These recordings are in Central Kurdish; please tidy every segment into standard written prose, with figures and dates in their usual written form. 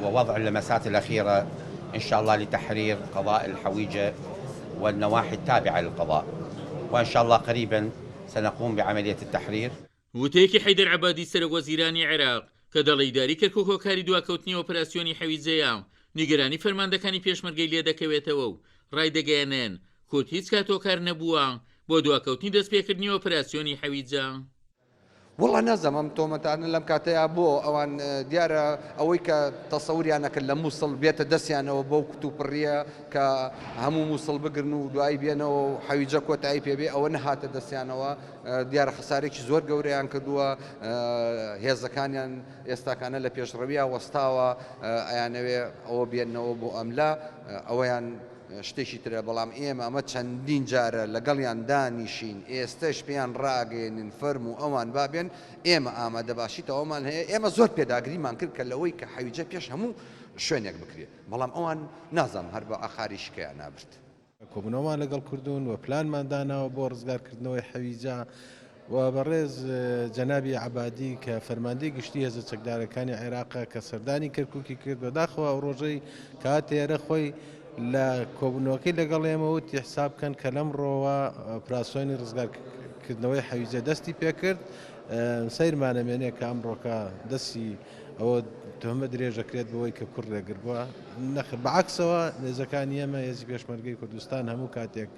ووضع اللمسات الأخيرة إن شاء الله لتحرير قضاء الحويجة والنواحي التابعة للقضاء، وإن شاء الله قريبا سنقوم بعملية التحرير. وتەیەکی حەیدەر عەبادی سەرۆک وەزیرانی عێراق کە دەڵێداری کەرکک و هۆکاری دواکەوتنی ئۆپراسیۆنی حەویجەیە نیگەرانی فەرماندەکانی پێشمەرگەی لێ دەکەوێتەوە و ڕایدەگەیەنێن کورد هیچ کات هۆکار نەبووە بۆ دواکەوتنی دەستپێکردنی ئۆپراسیۆنی حەویجە. والله نازم تۆمەتانە لەم کاتەیە بۆ ئەوان دیارە ئەوەی کە تەسەوریانەکرد لە مووسڵ بێتە دەستیانەوە بۆ کتوپڕیە کە هەموو مووسڵ بگرن و دوایی بێنەوە و حەویجە کۆتایی پێبێ ئەوە نەهاتە دەستیانەوە. دیارە خەسارێکی زۆر گەورەیان کردووە، هێزەکانیان ئێستاکانە لە پێشڕەویە وەستاوە ئەیانەوێ ئەوە بێنەوە بۆ ئەملا ئەوەیان شتێکی ترە. بەڵام ئێمە ئەمە چەندین جارە لەگەڵیان دانیشین، ئێستش پێیان ڕاگەێنن فەرم و ئەوان بابێن ئێمە ئامادە باشیتەوەمان هەیە. ئێمە زۆر پێداگریمان کرد کە لەوەی کە حەویجە پێش هەموو شوێنێک بکرێت، بەڵام ئەوان نازام هەر بە ئاخاری شکیان نابرد. کۆبوونەوەمان لەگەڵ کردوون و پلانمان داناوە بۆ ڕزگارکردنەوەی حەویجە و بەڕێز جەنابی عەبادی کە فەرماندەی گشتی هێزە چەکدارەکانی عێراقە کە سەردانی کەرکووکی کرد بەداخەوە ئەو ڕۆژەی کاتێرە خۆی لە کۆبوونەوەکەی لەگەڵ ئێمەوتی حساب بکەن کە لەمڕۆوە ئۆپراسیۆنی ڕزگارکردنەوەی حەویجە دەستی پێکرد. سەیرمانەمێنێ کە ئەمڕۆکە دەستی ئەوە تۆمە درێژەکرێت بەوەی کە کوڕ لێگر بووە. نەخر بەعکسەوە نێزەکانی ئێمە هێزی پێشمەرگەی کوردستان هەموو کاتێک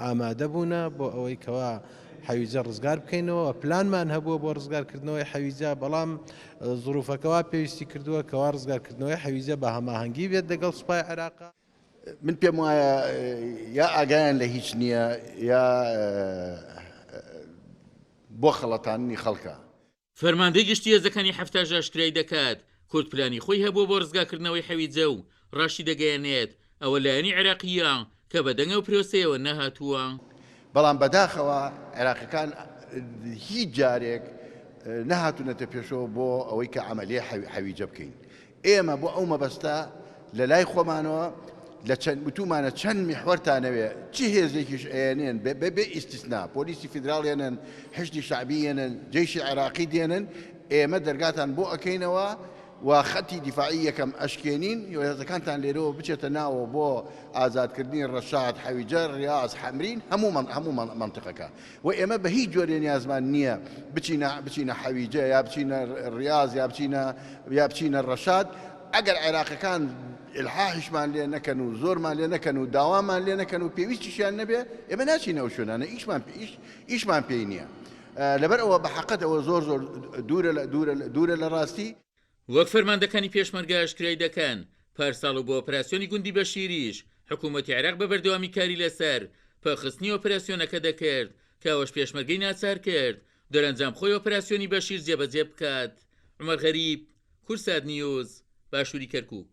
ئامادە بوونە بۆ ئەوەی کەوا حەویجە ڕزگار بکەینەوە. پلانمان هەبووە بۆ ڕزگارکردنەوەی حەویجە، بەڵام زروفەکەوا پێویستی کردووە کەوا ڕزگارکردنەوەی حەویجە بە هەماهەنگی بێت لەگەڵ سوپای عێراق. من پێم وایە یا ئاگایان لە هیچ نییە یا بۆ خەڵەتانی خەڵکە. فەرماندەی گشتی هێزەکانی هەفتاژ ئاشکرای دەکات کورد پلانی خۆی هەبووە بۆ ڕزگارکردنەوەی حەویجە و ڕاشی دەگەیەنێت ئەوە لایەنی عێراقیە کە بەدەنگە و پرۆسەیەوە نەهاتووە. بەڵام بەداخەوە عێراقیەکان هیچ جارێک نەهاتوونەتە پێشەوە بۆ ئەوەی کە عەمەلیە حەویجە بکەین. ئێمە بۆ ئەو مەبەستە لە لای خۆمانەوە لە چەند وتومانە چەند میحوەرتانەوێ چی هێزێکیش ئێنێن بێ ئیستیسنا، پۆلیسی فیدراڵێنن، حشدی شعبیێنن، جەیشی عێراقی دێنن، ئێمە دەرگاتان بۆ ئەەکەینەوە و خەتی دیفاعی یەکەم ئەشکێنین هێزەکانتان لێرەوە بچێتە ناوە بۆ ئازادکردنی ڕەشاد، حەویجە، ڕیاض، حەمرین هەموو منتیقەکە. و ئێمە بە هیچ جۆرێ نیازمان نییە بچینە حەویجە یا بچینە ڕیاض یا بچینە ڕەشاد. ئەگەر عێراقیەکان ئلحاحیشمان لێ نەکەن و زۆرمان لێ نەکەن و داوامان لێ نەکەن و پێویستیشیان نەبێ ئێمە ناچینە ئەو شوێنانە، ئیشمان پێی نییە. لەبەر ئەوە بەحەقەت ئەوە زۆر دوورە لە ڕاستی. وەک فەرماندەکانی پێشمەرگە ئاشکرای دەکەن پارساڵ و بۆ ئۆپراسیۆنی گوندی بەشیریش حکوومەتی عێراق بە بەردەوامی کاری لەسەر پەخستنی ئۆپراسیۆنەکە دەکرد کە ئەوەش پێشمەرگەی ناچار کرد دەرەنجام خۆی ئۆپراسیۆنی بەشیر جێبەجێ بکات. عومەر غەریب، کورسات نیوز، باشووری کەرکووک.